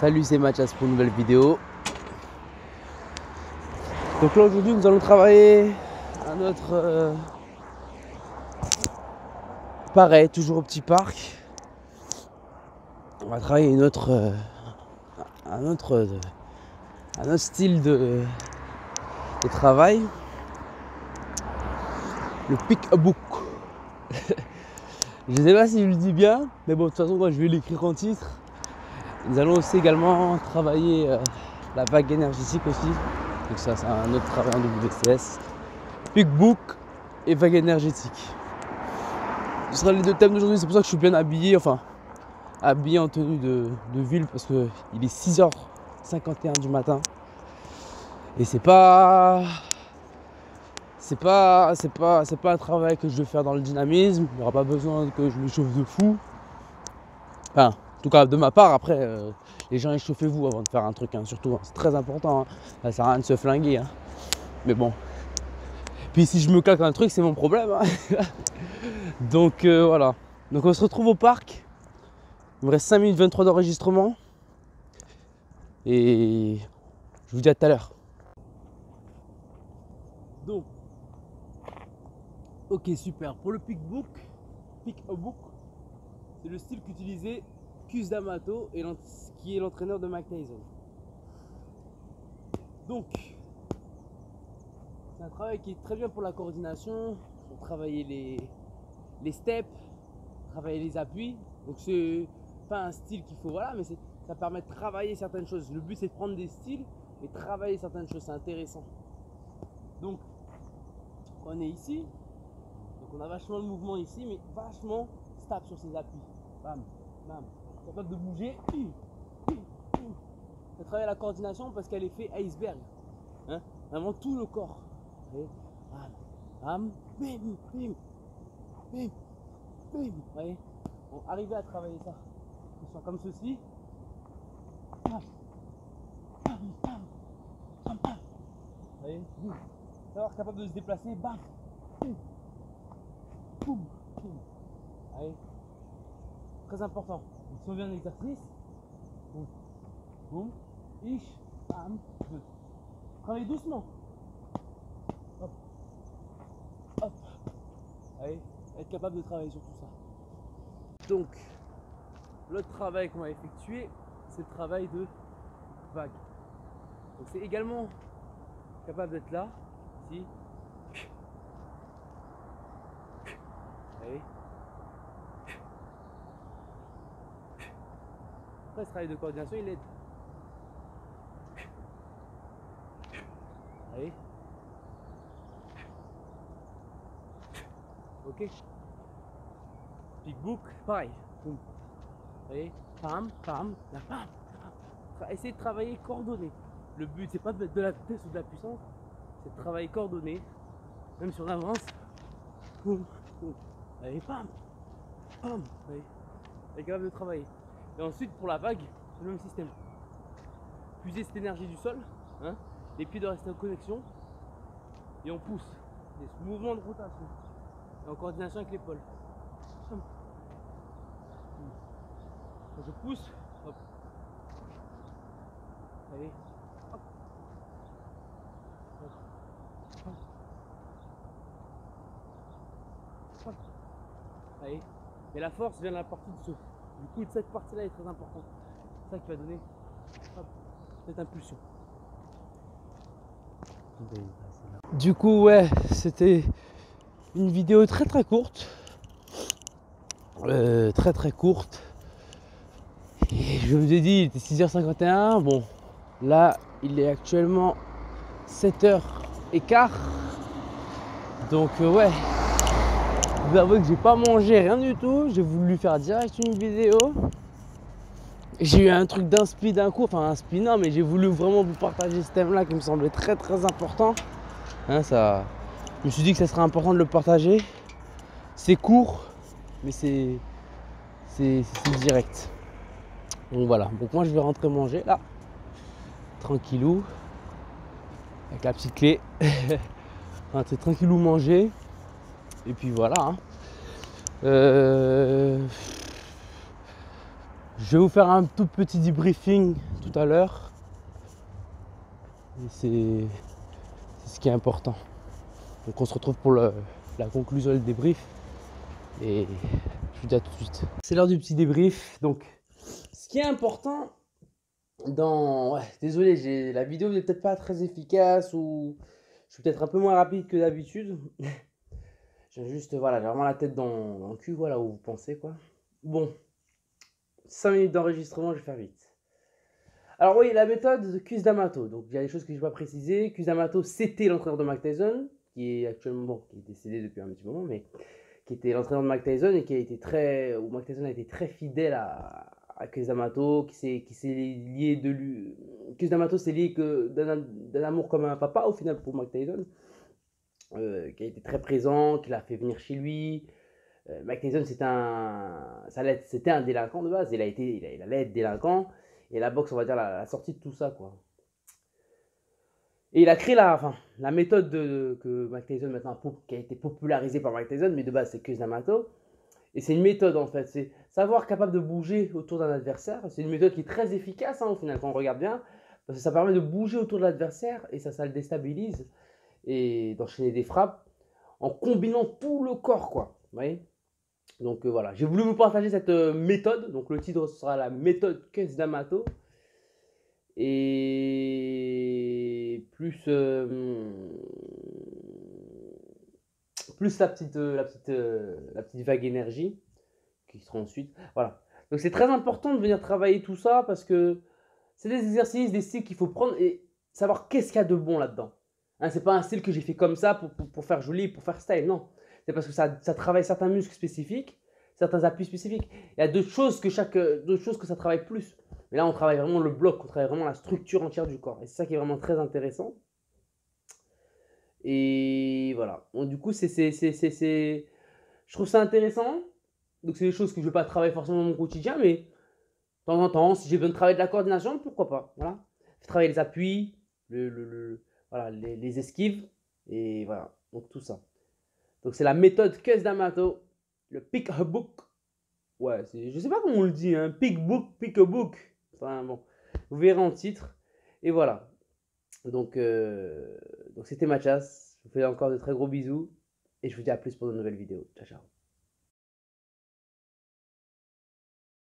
Salut, c'est Mathias pour une nouvelle vidéo. Donc là aujourd'hui nous allons travailler à notre pareil, toujours au petit parc. On va travailler un autre style de travail. Le pick-a-book. Je ne sais pas si je le dis bien, mais bon, de toute façon moi je vais l'écrire en titre. Nous allons aussi également travailler la vague énergétique aussi. Donc ça c'est un autre travail en WCS. Pick-book et vague énergétique. Ce sera les deux thèmes d'aujourd'hui, c'est pour ça que je suis bien habillé, enfin habillé en tenue de ville parce qu'il est 6h51 du matin. Et c'est pas un travail que je vais faire dans le dynamisme, il n'y aura pas besoin que je me chauffe de fou. Enfin, en tout cas de ma part, après les gens échauffez-vous avant de faire un truc, hein, surtout, hein, c'est très important, hein. Ça sert à rien de se flinguer. Hein. Mais bon. Puis si je me claque un truc, c'est mon problème. Hein. Donc voilà. Donc on se retrouve au parc. Il me reste 5 minutes 23 d'enregistrement. Et je vous dis à tout à l'heure. Donc, ok, super. Pour le pick-a-book, c'est le style qu'utilisait Cus D'Amato, qui est l'entraîneur de Mike Tyson. Donc, c'est un travail qui est très bien pour la coordination, pour travailler les steps, travailler les appuis. Donc, c'est pas un style qu'il faut, voilà, mais ça permet de travailler certaines choses. Le but, c'est de prendre des styles et travailler certaines choses. C'est intéressant. Donc, on est ici. Donc, on a vachement de mouvement ici, mais vachement stable sur ses appuis. Bam, bam. Capable de bouger. Ça travaille la coordination parce qu'elle est fait iceberg. Hein? Vraiment tout le corps. Bam, bam, bim, bim, bim, bim. Vous voyez? Bon, arrivez à travailler ça. Que ce soit comme ceci. Bam, bam, bam, bam, bam. Vous voyez? Savoir capable de se déplacer. Bam, bim, boum, boum. Vous voyez? Très important. Donc, si on vient un exercice, boum, boum, ish, bam, deux. Travaillez doucement. Hop, hop. Allez, être capable de travailler sur tout ça. Donc, l'autre travail qu'on va effectuer, c'est le travail de vague. Donc, c'est également capable d'être là, ici. Allez. Après, ce travail de coordination, il aide. Allez. Ok. Pick-book, pareil. Boum. Allez. Pam, pam, la pam. Essayez de travailler coordonné. Le but, c'est pas de mettre de la vitesse ou de la puissance, c'est de travailler coordonné. Même si on avance. Boum, boum. Allez, pam, pam. Allez. On est capable de travailler. Et ensuite, pour la vague, c'est le même système. Puiser cette énergie du sol. Hein, les pieds doivent rester en connexion. Et on pousse. Des mouvements de rotation. Et en coordination avec l'épaule. Quand je pousse, hop. Allez. Hop. Hop. Hop. Hop. Allez. Et la force vient de la partie dessous. Du coup, cette partie-là est très importante. C'est ça qui va donner hop, cette impulsion. Du coup, ouais, c'était une vidéo très courte. Très courte. Et je vous ai dit, il était 6h51. Bon, là, il est actuellement 7h15. Donc, ouais. Je vous avoue que j'ai pas mangé rien du tout. J'ai voulu faire direct une vidéo. J'ai eu un truc d'inspi d'un coup. Enfin, inspi non, mais j'ai voulu vraiment vous partager ce thème-là qui me semblait très important. Hein, ça, je me suis dit que ça serait important de le partager. C'est court, mais c'est direct. Donc voilà. Donc moi, je vais rentrer manger là. Tranquillou. Avec la petite clé. Rentrer tranquillou manger. Et puis voilà. Hein. Je vais vous faire un tout petit debriefing tout à l'heure. Et c'est ce qui est important. Donc on se retrouve pour la conclusion et le débrief. Et je vous dis à tout de suite. C'est l'heure du petit débrief. Donc ce qui est important dans... Ouais, désolé, la vidéo n'est peut-être pas très efficace ou je suis peut-être un peu moins rapide que d'habitude. J'ai juste, voilà, j'ai vraiment la tête dans le cul, voilà, où vous pensez, quoi. Bon, 5 minutes d'enregistrement, je vais faire vite. Alors oui, la méthode de Cus D'Amato. Donc il y a des choses que je n'ai pas précisées. Cus D'Amato, c'était l'entraîneur de Mike Tyson, qui est actuellement, bon, qui est décédé depuis un petit moment, mais qui était l'entraîneur de Mike Tyson et qui a été très, où Mike Tyson a été très fidèle à Cus D'Amato, qui s'est lié de lui. Cus D'Amato s'est lié d'un amour comme un papa au final pour Mike Tyson, qui a été très présent, qui l'a fait venir chez lui. Mike Tyson, c'était un délinquant de base. Il allait être délinquant. Et la boxe, on va dire, la sortie de tout ça, quoi. Et il a créé la méthode que Mike Tyson maintenant, qui a été popularisée par Mike Tyson, mais de base, c'est Cus D'Amato. Et c'est une méthode, en fait. C'est savoir capable de bouger autour d'un adversaire. C'est une méthode qui est très efficace, hein, au final, quand on regarde bien. Parce que ça permet de bouger autour de l'adversaire et ça le déstabilise. Et d'enchaîner des frappes en combinant tout le corps, quoi. Vous voyez? Donc voilà, j'ai voulu vous partager cette méthode. Donc le titre sera la méthode Cus D'Amato. Et plus la petite vague énergie qui sera ensuite. Voilà. Donc c'est très important de venir travailler tout ça parce que c'est des exercices, des styles qu'il faut prendre et savoir qu'est-ce qu'il y a de bon là-dedans. Hein, c'est pas un style que j'ai fait comme ça pour faire joli, pour faire style, non. C'est parce que ça travaille certains muscles spécifiques, certains appuis spécifiques. Il y a d'autres choses que ça travaille plus. Mais là, on travaille vraiment le bloc, on travaille vraiment la structure entière du corps. Et c'est ça qui est vraiment très intéressant. Et voilà. Bon, du coup, je trouve ça intéressant. Donc, c'est des choses que je ne vais pas travailler forcément dans mon quotidien, mais de temps en temps, si j'ai besoin de travailler de la coordination, pourquoi pas. Voilà. Travailler les appuis, voilà, les esquives, et voilà. Donc, tout ça. Donc, c'est la méthode Cus D'Amato, le pick a book. Ouais, je sais pas comment on le dit, hein. Pick a book. Enfin, bon, vous verrez en titre. Et voilà. Donc c'était ma chasse. Je vous fais encore de très gros bisous. Et je vous dis à plus pour de nouvelles vidéos. Ciao, ciao.